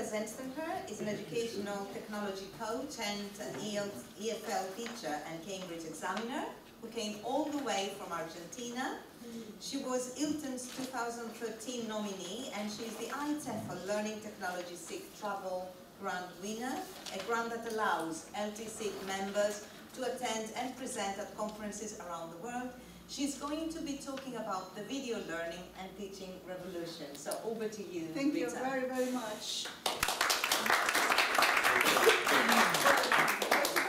Rita Zeinstejer is an educational technology coach and an EFL teacher and Cambridge examiner who came all the way from Argentina. She was ILT's 2013 nominee and she is the ITEFL Learning Technology SIG Travel Grant winner, a grant that allows LT SIG members to attend and present at conferences around the world. She's going to be talking about the video learning and teaching revolution. So over to you, Thank Rita. you very, very much.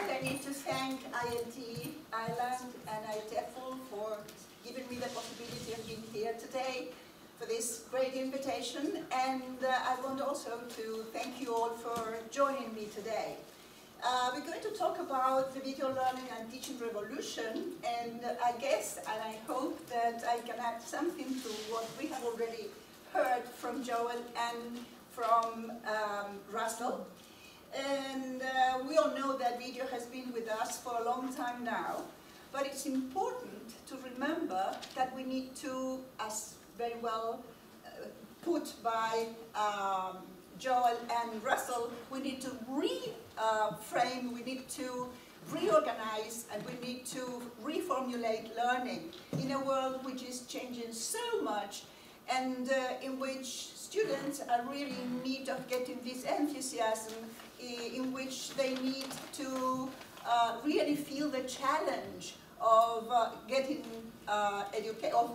I need to thank ELT Ireland and ITEFL for giving me the possibility of being here today for this great invitation. And I want also to thank you all for joining me today. We're going to talk about the video learning and teaching revolution, and I guess and I hope that I can add something to what we have already heard from Joel and from Russell. And we all know that video has been with us for a long time now, but it's important to remember that we need to, as very well put by Joel and Russell, we need to reframe, we need to reorganize, and we need to reformulate learning in a world which is changing so much and in which students are really in need of getting this enthusiasm, in which they need to really feel the challenge of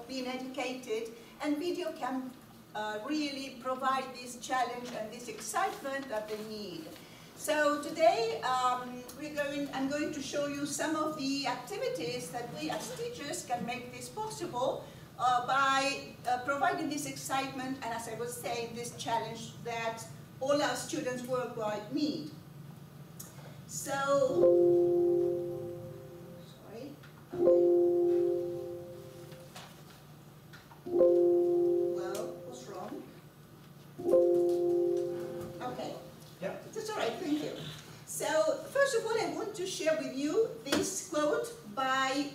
being educated, and video can really provide this challenge and this excitement that they need. So today I'm going to show you some of the activities that we as teachers can make this possible by providing this excitement and, as I was saying, this challenge that all our students worldwide need. So, sorry. Okay. Yeah. That's all right, thank you. So, first of all, I want to share with you this quote by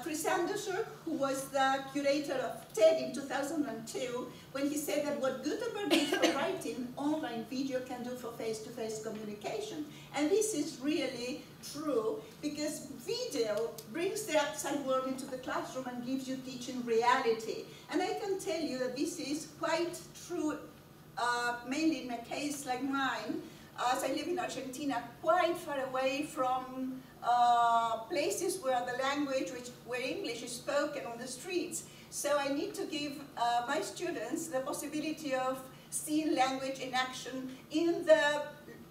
Chris Anderson, who was the curator of TED in 2002, when he said that what Gutenberg did for writing, online video can do for face-to-face communication. And this is really true, because video brings the outside world into the classroom and gives you teaching reality. And I can tell you that this is quite true, mainly in a case like mine, as I live in Argentina, quite far away from places where the language, where English is spoken on the streets. So I need to give my students the possibility of seeing language in action in the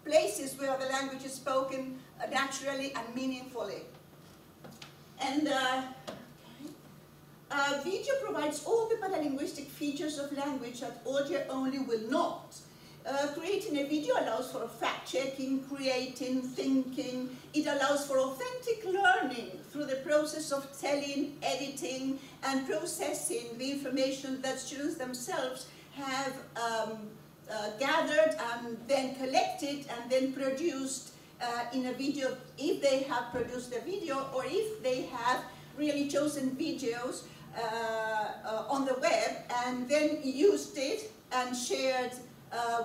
places where the language is spoken naturally and meaningfully. And video provides all the paralinguistic features of language that audio only will not. Creating a video allows for fact-checking, creating, thinking. It allows for authentic learning through the process of telling, editing, and processing the information that students themselves have gathered and then collected and then produced in a video, if they have produced a video or if they have really chosen videos on the web and then used it and shared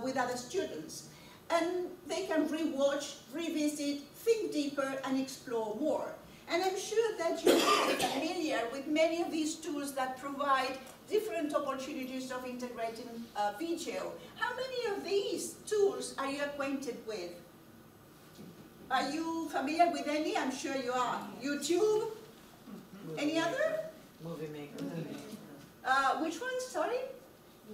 with other students. And they can rewatch, revisit, think deeper, and explore more. And I'm sure that you're familiar with many of these tools that provide different opportunities of integrating video. How many of these tools are you acquainted with? Are you familiar with any? I'm sure you are. YouTube? Any other? Movie Maker. Which one, sorry?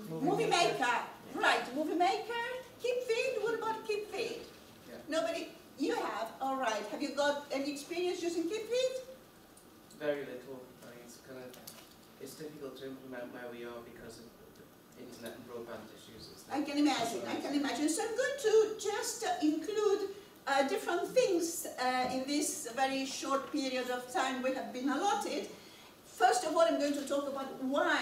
Movie Maker. Right, Movie Maker. KeepFit, what about KeepFit? Yeah. Nobody? You have? All right. Have you got any experience using KeepFit? Very little. I mean, it's difficult to implement where we are because of the internet and broadband issues. I can imagine, I can imagine. So I'm going to just include different things in this very short period of time we have been allotted. First of all, I'm going to talk about why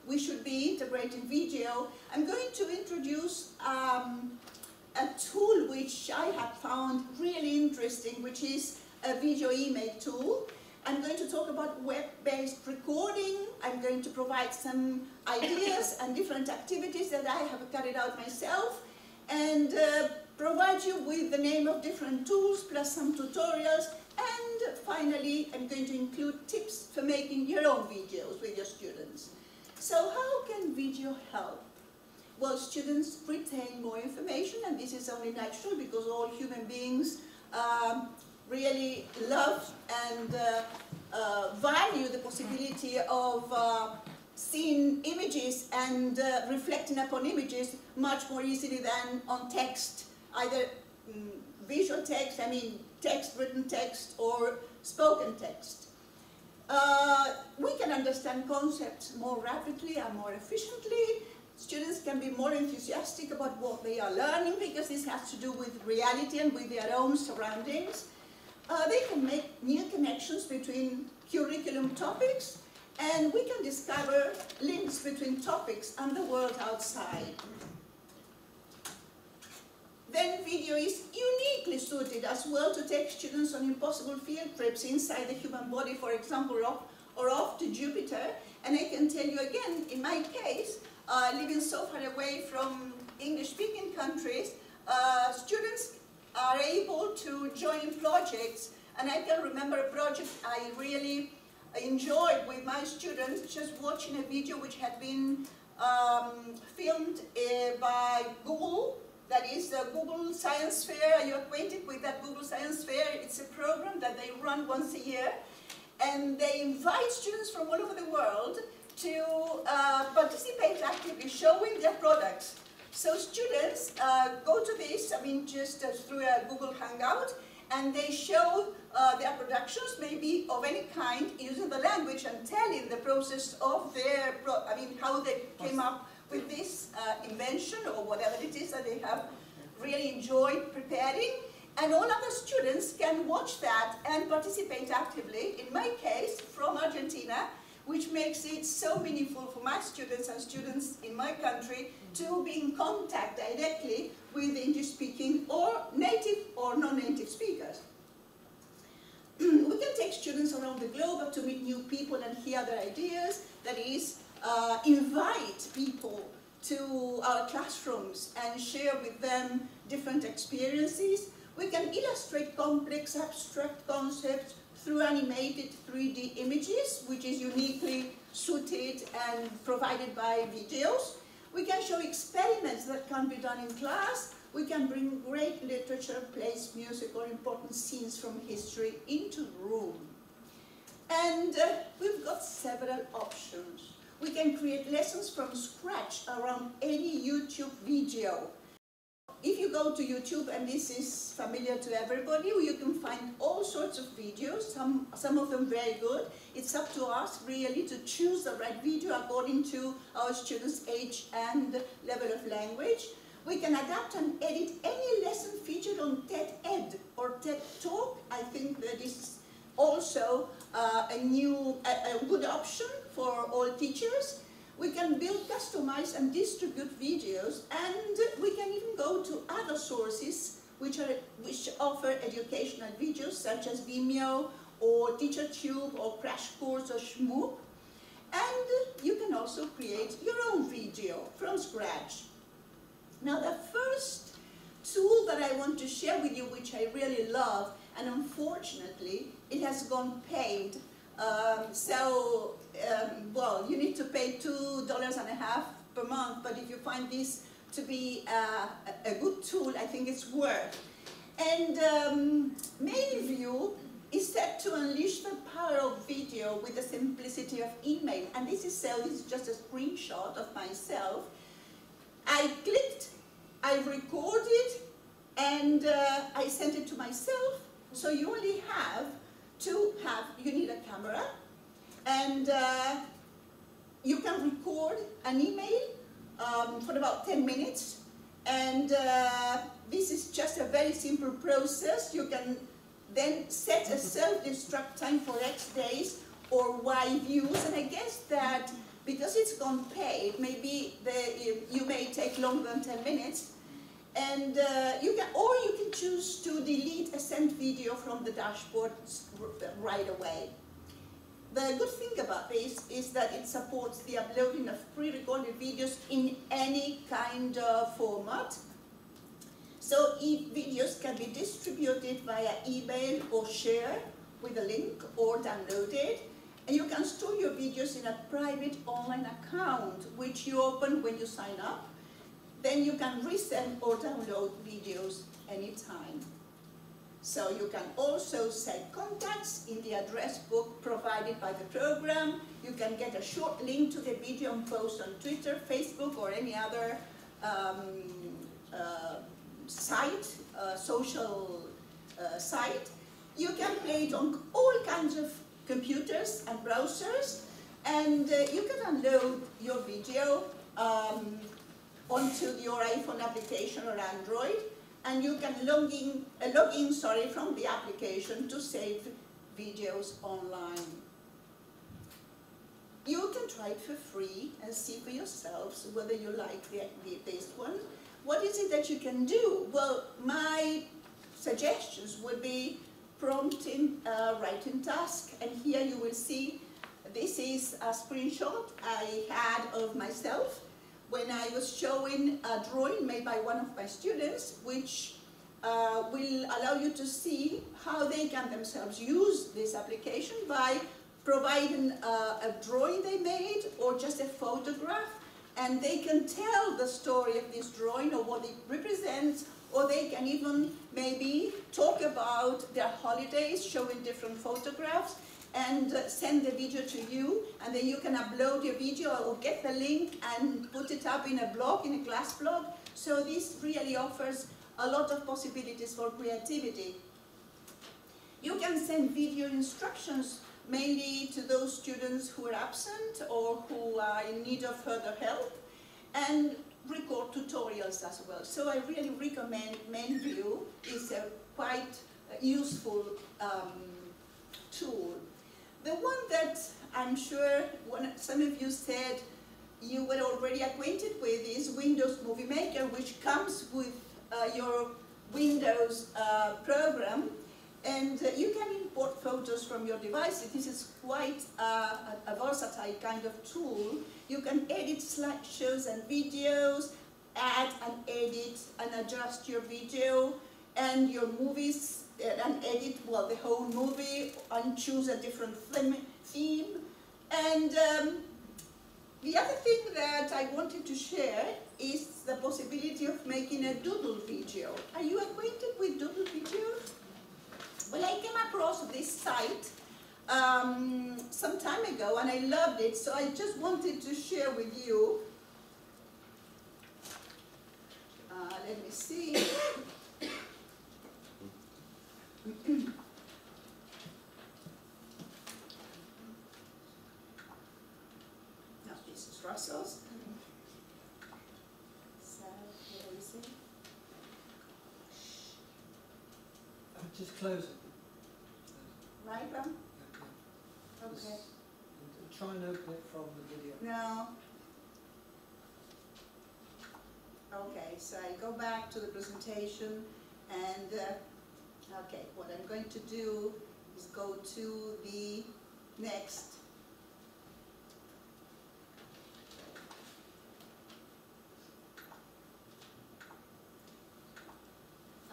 we should be integrating video. I'm going to introduce a tool which I have found really interesting, which is a video email tool. I'm going to talk about web-based recording. I'm going to provide some ideas and different activities that I have carried out myself. and provide you with the name of different tools plus some tutorials, and finally I'm going to include tips for making your own videos with your students. So how can video help? Well, students retain more information, and this is only natural because all human beings really love and value the possibility of seeing images and reflecting upon images much more easily than on text, either visual text, I mean text, written text, or spoken text. We can understand concepts more rapidly and more efficiently. Students can be more enthusiastic about what they are learning because this has to do with reality and with their own surroundings. They can make new connections between curriculum topics, and we can discover links between topics and the world outside. Then video is uniquely suited as well to take students on impossible field trips inside the human body, for example, or off to Jupiter. And I can tell you again, in my case, living so far away from English-speaking countries, students are able to join projects. And I can remember a project I really enjoyed with my students, just watching a video which had been filmed by Google. That is the Google Science Fair. Are you acquainted with that Google Science Fair? It's a program that they run once a year, and they invite students from all over the world to participate actively, showing their products. So students go to this, I mean, just through a Google Hangout, and they show their productions, maybe of any kind, using the language and telling the process of their, how they came up with this invention or whatever it is that they have really enjoyed preparing. And all other students can watch that and participate actively, in my case, from Argentina, which makes it so meaningful for my students and students in my country to be in contact directly with English-speaking or native or non-native speakers. We can take students around the globe to meet new people and hear their ideas. That is, invite people to our classrooms and share with them different experiences. We can illustrate complex abstract concepts through animated 3D images, which is uniquely suited and provided by videos. We can show experiments that can be done in class. We can bring great literature, plays, music, or important scenes from history into the room. And we've got several options. We can create lessons from scratch around any YouTube video. If you go to YouTube, and this is familiar to everybody, you can find all sorts of videos, some of them very good. It's up to us really to choose the right video according to our students' age and level of language. We can adapt and edit any lesson featured on TED Ed or TED Talk. I think that is also a good option for all teachers. We can build, customize, and distribute videos, and we can even go to other sources which offer educational videos, such as Vimeo, or TeacherTube, or Crash Course, or Shmoop. And you can also create your own video from scratch. Now, the first tool that I want to share with you, which I really love, and unfortunately, it has gone paid. Well, you need to pay $2.50 per month, but if you find this to be a good tool, I think it's worth. And MailView is set to unleash the power of video with the simplicity of email. And this is just a screenshot of myself. I clicked, I recorded, and I sent it to myself. So you only have you need a camera, and you can record an email for about 10 minutes. And this is just a very simple process. You can then set a self-destruct time for X days or Y views. And I guess that because it's gone paid, maybe you may take longer than 10 minutes. And you can choose to delete a sent video from the dashboard right away. The good thing about this is that it supports the uploading of pre-recorded videos in any kind of format. So videos can be distributed via email or share with a link or downloaded. And you can store your videos in a private online account, which you open when you sign up. Then you can resend or download videos anytime. So you can also set contacts in the address book provided by the program. You can get a short link to the video and post on Twitter, Facebook, or any other social site. You can play it on all kinds of computers and browsers, and you can download your video onto your iPhone application or Android, and you can log in from the application to save videos online. You can try it for free and see for yourselves whether you like this one. What is it that you can do? Well, my suggestions would be prompting writing task, and here you will see this is a screenshot I had of myself when I was showing a drawing made by one of my students, which will allow you to see how they can themselves use this application by providing a drawing they made or just a photograph, and they can tell the story of this drawing or what it represents, or they can even maybe talk about their holidays, showing different photographs, and send the video to you, and then you can upload your video or get the link and put it up in a blog, in a class blog. So this really offers a lot of possibilities for creativity. You can send video instructions mainly to those students who are absent or who are in need of further help, and record tutorials as well. So I really recommend Menview. It's a quite useful tool. The one that I'm sure some of you said you were already acquainted with is Windows Movie Maker, which comes with your Windows program, and you can import photos from your device. This is quite a versatile kind of tool. You can edit slideshows and videos, add and edit and adjust your video and your movies, and edit, well, the whole movie, and choose a different theme. And the other thing that I wanted to share is the possibility of making a doodle video. Are you acquainted with doodle video? Well, I came across this site some time ago, and I loved it, so I just wanted to share with you. Let me see. Now, this is Russell's. So, where is it? Just close it. Right, Ram? Okay. Just try and open it from the video. No. Okay, so I go back to the presentation, and okay, what I'm going to do is go to the next.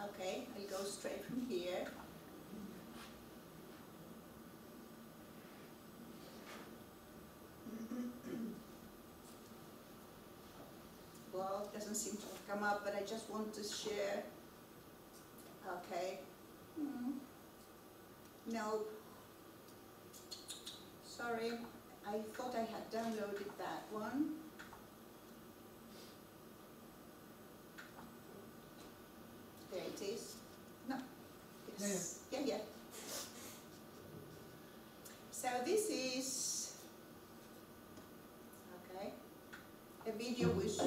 Okay, I'll go straight from here. Well, it doesn't seem to have come up, but I just want to share. Okay. No. Sorry, I thought I had downloaded that one. There it is. No. Yes. Yeah. So this is, okay, a video which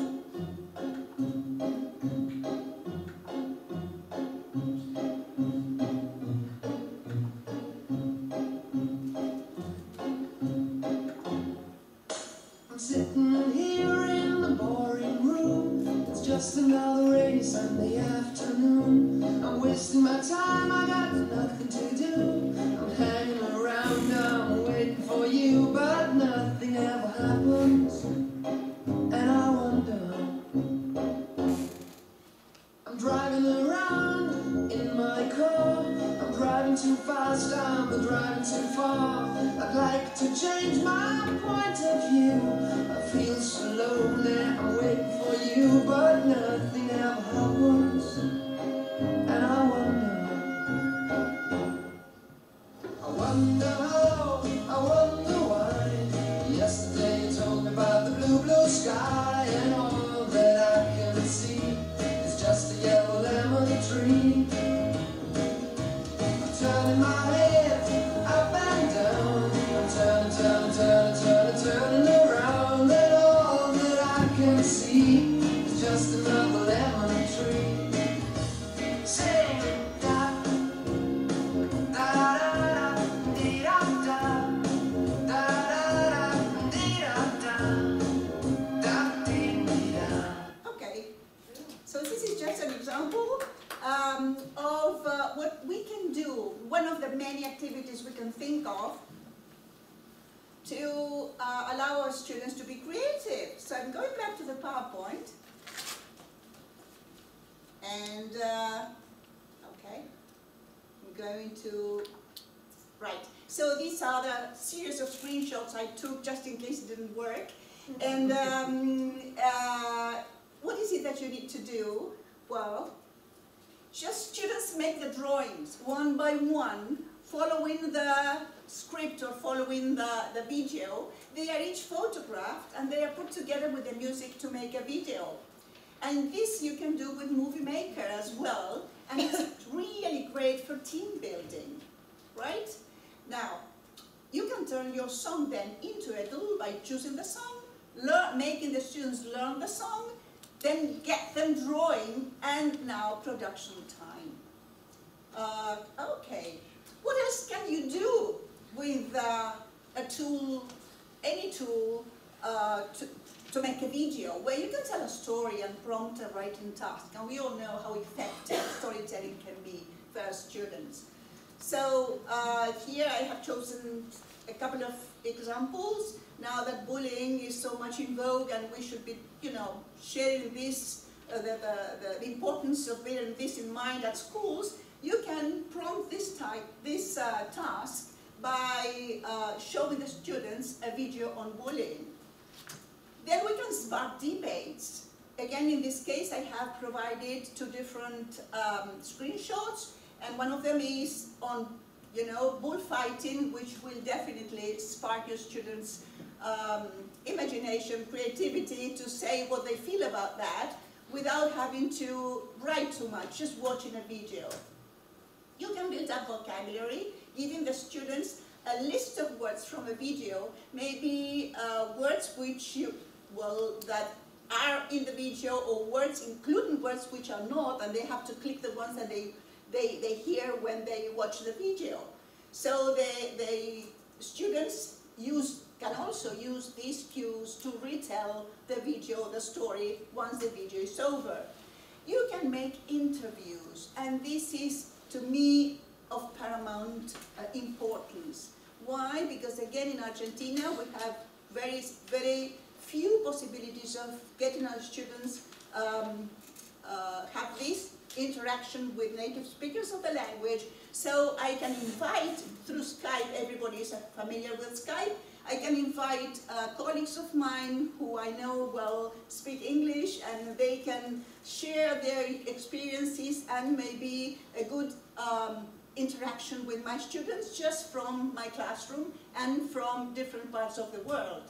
I'm sitting here in the boring room. It's just another rainy Sunday afternoon. I'm wasting my time, I got nothing to do. I'm hanging around, I'm waiting for you, but nothing ever happens. And I wonder, I'm driving around. told me about the blue, blue sky, and all that I can see is just a yellow lemon tree. I'm turning my head up and down, I'm turning, turning, turning, turning, turning around, and all that I can see is just another lemon tree. Sing da da da da dee da da da da dee da da dee da. Okay, so this is just an example of what we can do, one of the many activities we can think of to allow our students to be creative. So I'm going back to the PowerPoint, and okay, I'm going to, right, so these are the series of screenshots I took just in case it didn't work. And what is it that you need to do? Well, just students make the drawings one by one, following the script or following the video. They are each photographed and they are put together with the music to make a video. And this you can do with Movie Maker as well, and it's really great for team building, right? Now, you can turn your song then into a doodle by choosing the song, making the students learn the song, then get them drawing, and now production time. Okay, what else can you do with a tool, any tool, to make a video where you can tell a story and prompt a writing task? And we all know how effective storytelling can be for our students. So here I have chosen a couple of examples. Now that bullying is so much in vogue and we should be, you know, sharing this, the importance of bearing this in mind at schools, you can prompt this task by showing the students a video on bullying. Then we can spark debates. Again, in this case, I have provided two different screenshots, and one of them is on, you know, bullfighting, which will definitely spark your students' imagination, creativity to say what they feel about that without having to write too much, just watching a video. You can build up vocabulary, giving the students a list of words from a video, maybe words which that are in the video, or words including words which are not, and they have to click the ones that they hear when they watch the video. So the students can also use these cues to retell the video, the story, once the video is over. You can make interviews, and this is, to me, of paramount importance. Why? Because again, in Argentina, we have very, very few possibilities of getting our students have this interaction with native speakers of the language. So I can invite, through Skype, everybody is familiar with Skype, I can invite colleagues of mine who I know well speak English, and they can share their experiences and maybe a good interaction with my students just from my classroom and from different parts of the world.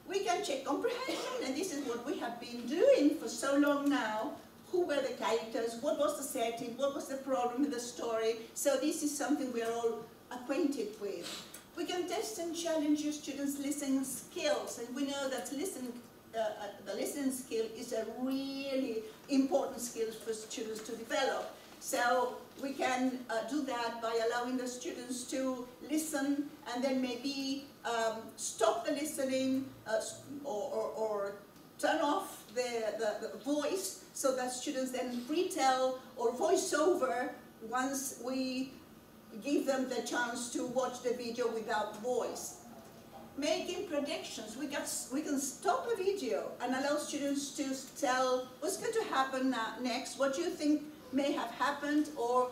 We can check comprehension, and this is what we have been doing for so long now. Who were the characters? What was the setting? What was the problem with the story? So this is something we are all acquainted with. We can test and challenge your students' listening skills, and we know that the listening skill is a really important skill for students to develop. So we can do that by allowing the students to listen and then maybe stop the listening or turn off the voice, so that students then retell or voice over once we give them the chance to watch the video without voice. Making predictions. We can stop the video and allow students to tell what's going to happen next, what you think may have happened or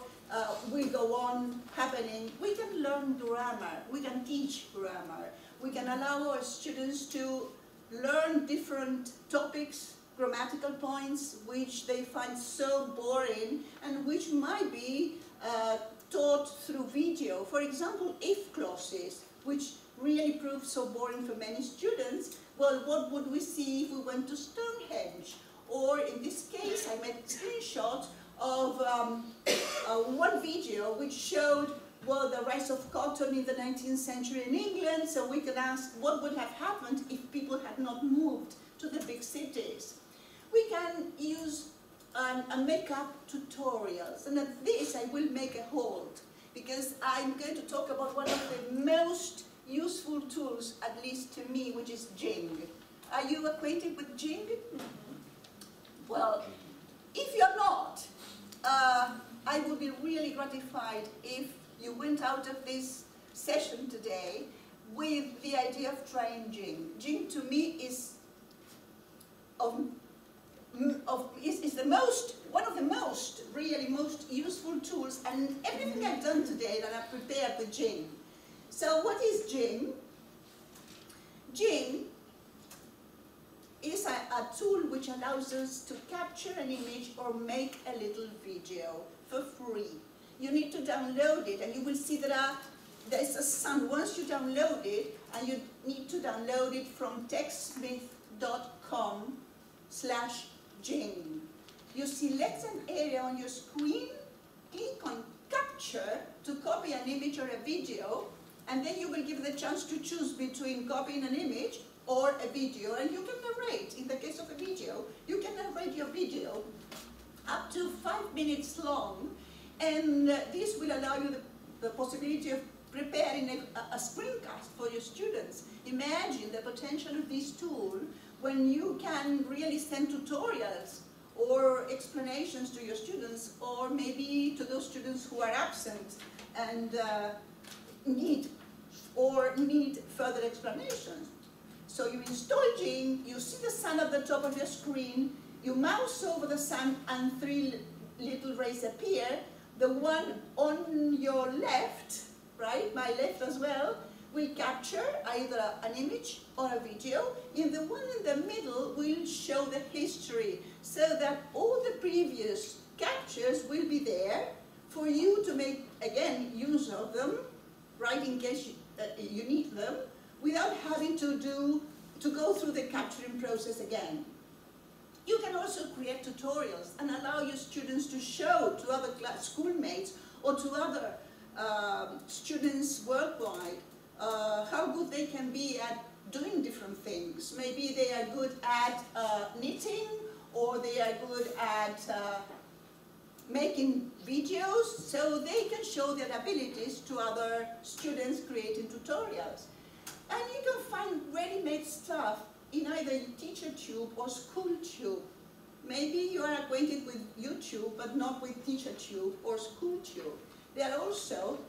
will go on happening. We can learn grammar, we can teach grammar, we can allow our students to learn different topics, grammatical points, which they find so boring and which might be taught through video. For example, if clauses, which really prove so boring for many students, well, what would we see if we went to Stonehenge? Or in this case, I made a screenshot of one video which showed, well, the rise of cotton in the 19th century in England, so we can ask what would have happened if people had not moved to the big cities. We can use makeup tutorials, and at this I will make a hold, because I'm going to talk about one of the most useful tools, at least to me, which is Jing. Are you acquainted with Jing? Well, if you're not, I would be really gratified if you went out of this session today with the idea of trying Jing. Jing to me is one of the most useful tools, and everything I've done today that I've prepared with Jing. So what is Jing? Jing is a tool which allows us to capture an image or make a little video for free. You need to download it, and you will see that there's a sound. Once you download it, and you need to download it from techsmith.com/Jing. You select an area on your screen, click on capture to copy an image or a video, and then you will give the chance to choose between copying an image or a video, and you can narrate. In the case of a video, you can narrate your video up to 5 minutes long, and this will allow you the possibility of preparing a screencast for your students. Imagine the potential of this tool when you can really send tutorials or explanations to your students, or maybe to those students who are absent and need further explanations. So you install Jing, you see the sun at the top of your screen, you mouse over the sun and 3 little rays appear. The one on your left, right, my left as well, will capture either an image or a video. In the one in the middle will show the history, so that all the previous captures will be there for you to make, again, use of them, right, in case you need them, without having to go through the capturing process again. You can also create tutorials and allow your students to show to other schoolmates or to other students worldwide how good they can be at doing different things. Maybe they are good at knitting, or they are good at making videos, so they can show their abilities to other students creating tutorials. And you can find ready-made stuff in either TeacherTube or SchoolTube. Maybe you are acquainted with YouTube, but not with TeacherTube or SchoolTube. There are also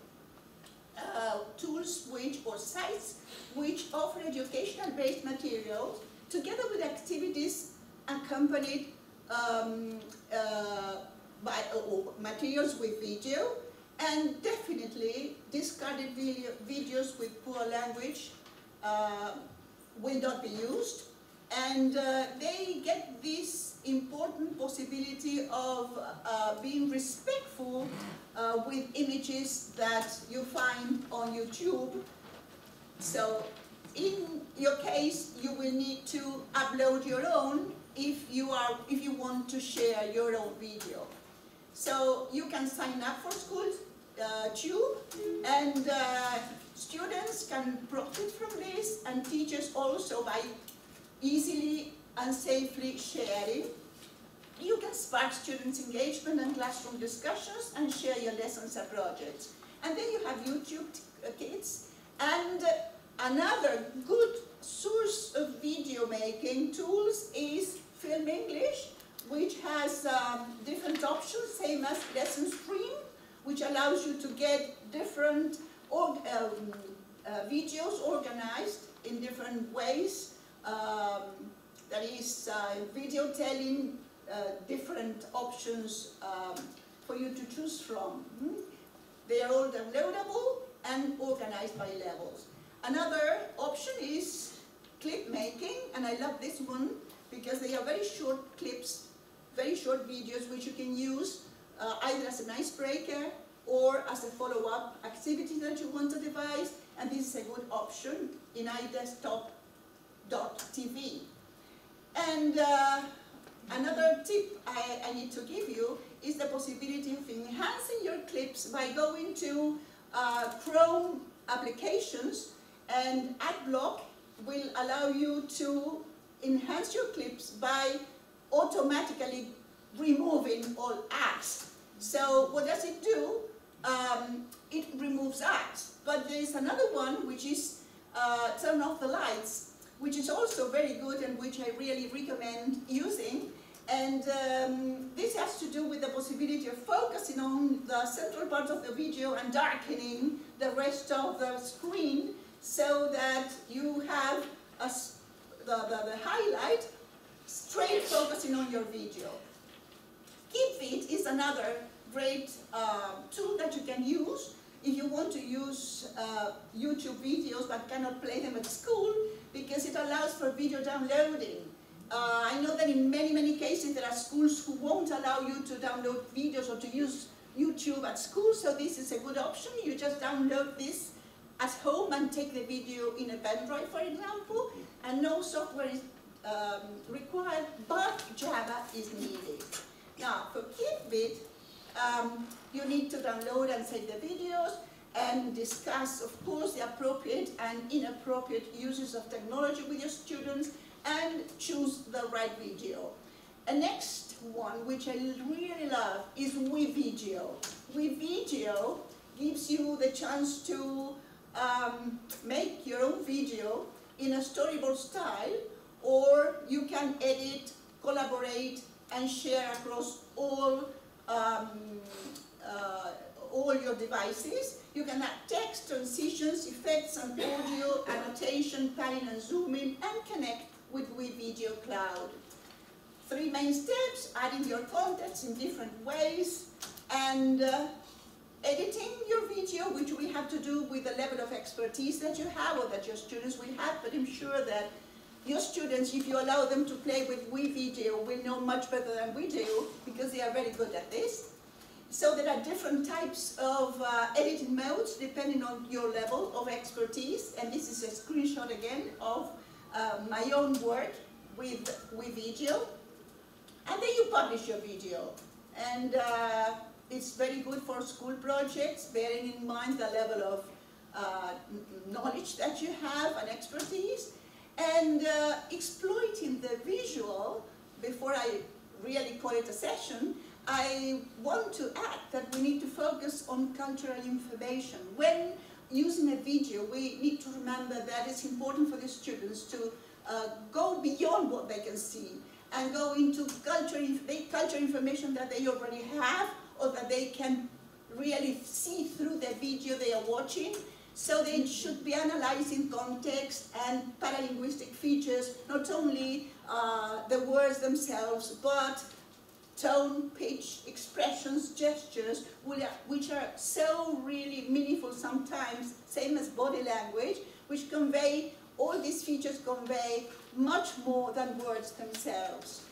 tools or sites which offer educational-based materials together with activities accompanied by materials with video, and definitely discarded videos with poor language will not be used, and they get this important possibility of being respectful with images that you find on YouTube. So in your case, you will need to upload your own if you want to share your own video. So you can sign up for SchoolTube, and students can profit from this, and teachers also, by easily and safely sharing. You can spark students' engagement and classroom discussions and share your lessons and projects. And then you have YouTube Kids, and another good source of video making tools is Film English, which has different options, same as Lesson Stream, which allows you to get different videos organized in different ways. That is video telling, different options for you to choose from. They are all downloadable and organized by levels. Another option is clip making, and I love this one because they are very short clips, very short videos which you can use either as an icebreaker or as a follow-up activity that you want to devise, and this is a good option in iDesktop.tv. And another tip I need to give you is the possibility of enhancing your clips by going to Chrome applications, and AdBlock will allow you to enhance your clips by automatically removing all ads. So what does it do? It removes ads. But there is another one which is turn off the lights, which is also very good and which I really recommend using. And this has to do with the possibility of focusing on the central part of the video and darkening the rest of the screen, so that you have the highlight straight focusing on your video. KeepFit is another great tool that you can use if you want to use YouTube videos but cannot play them at school, because it allows for video downloading. I know that in many cases there are schools who won't allow you to download videos or to use YouTube at school, so this is a good option. You just download this at home and take the video in a pen drive, for example, and no software is required, but Java is needed. Now, for KeepFit, you need to download and save the videos and discuss, of course, the appropriate and inappropriate uses of technology with your students, and choose the right video. A next one, which I really love, is WeVideo. WeVideo gives you the chance to make your own video in a storyboard style, or you can edit, collaborate, and share across all your devices. You can add text, transitions, effects, and audio, annotation, panning and zooming, and connect with WeVideo Cloud. 3 main steps: adding your contents in different ways, and editing your video, which we have to do with the level of expertise that you have or that your students will have, but I'm sure that your students, if you allow them to play with WeVideo, will know much better than we do, because they are very good at this. So there are different types of editing modes depending on your level of expertise, and this is a screenshot again of my own work with WeVideo. And then you publish your video, and it's very good for school projects, bearing in mind the level of knowledge that you have and expertise, and exploiting the visual. Before I really call it a session, I want to add that we need to focus on cultural information. When using a video, we need to remember that it's important for the students to go beyond what they can see and go into culture information that they already have, or that they can really see through the video they are watching. So they should be analyzing context and paralinguistic features, not only the words themselves, but tone, pitch, expressions, gestures, which are so really meaningful sometimes, same as body language, which convey, all these features convey much more than words themselves.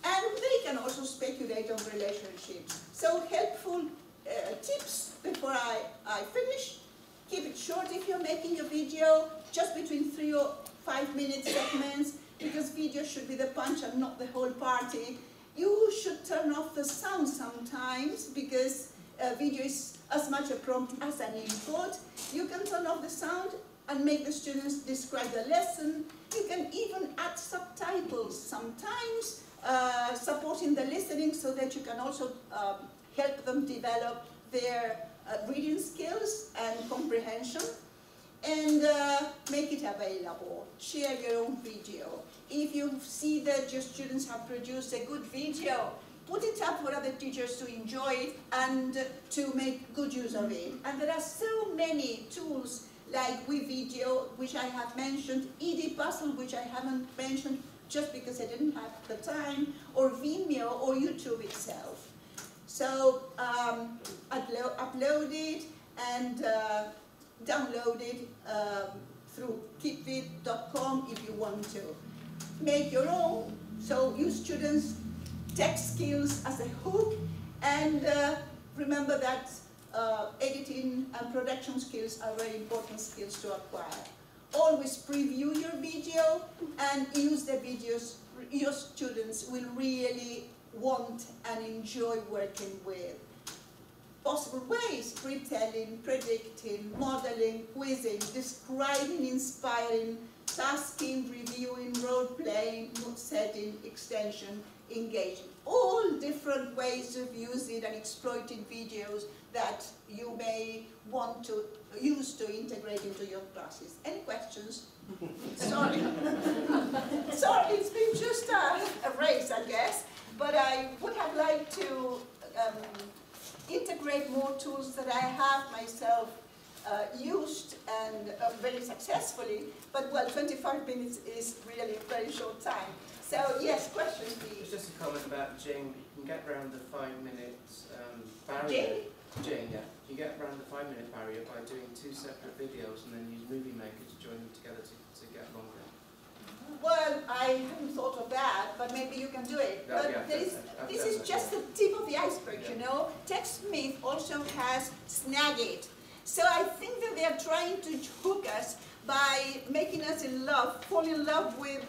And they can also speculate on relationships. So helpful tips before I finish. Keep it short if you're making a video, just between 3 or 5 minute segments, because video should be the punch and not the whole party. You should turn off the sound sometimes, because video is as much a prompt as an input. You can turn off the sound and make the students describe the lesson. You can even add subtitles sometimes, supporting the listening, so that you can also help them develop their reading skills and comprehension. And make it available. Share your own video. If you see that your students have produced a good video, put it up for other teachers to enjoy it and to make good use of it. And there are so many tools like WeVideo, which I have mentioned, Edpuzzle, which I haven't mentioned just because I didn't have the time, or Vimeo, or YouTube itself. So upload it and download it through keepfit.com if you want to. Make your own, so use students' tech skills as a hook, and remember that editing and production skills are very important skills to acquire. always preview your video and use the videos your students will really want and enjoy working with. Possible ways: pre-telling, predicting, modeling, quizzing, describing, inspiring, tasking, reviewing, role-playing, mood setting, extension, engaging. All different ways of using and exploiting videos that you may want to use to integrate into your classes. Any questions? Sorry. Sorry, it's been just a race, I guess. But I would have liked to integrate more tools that I have myself used and very successfully. But well, 25 minutes is really a very short time. So yes, questions please. It's just a comment about Jing. You can get around the 5 minutes barrier. Jing? Jing, yeah. You get around the 5 minute barrier by doing 2 separate videos and then use Movie Maker to join them together to get longer. Well, I hadn't thought of that, but maybe you can do it. No, But yeah, this is just the tip of the iceberg, Yeah. you know. TechSmith also has Snagit. So I think that they are trying to hook us by making us fall in love with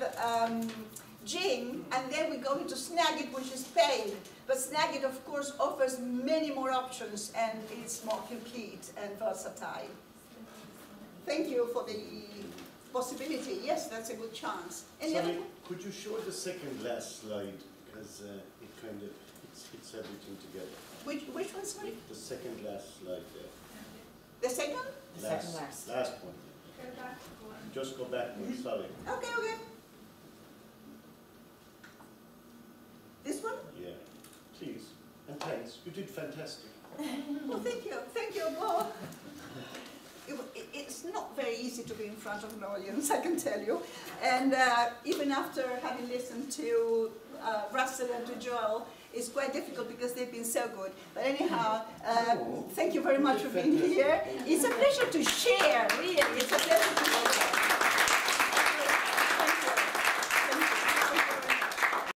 Jing, and then we go into Snagit, which is paid. But Snagit, of course, offers many more options, and it's more complete and versatile. Thank you for the possibility. Yes, that's a good chance. Any other? Sorry, could you show the second last slide, because it kind of hits everything together. Which one, sorry? The second last slide there. The second? The second last. Last one. Just go back one, sorry. Okay, okay. This one? Yeah, please. And thanks, you did fantastic. Well, thank you. Thank you. Well, it's not very easy to be in front of an audience, I can tell you. And even after having listened to Russell and to Joel, it's quite difficult because they've been so good. But anyhow, thank you very much for being here. It's a pleasure to share, really. It's a pleasure to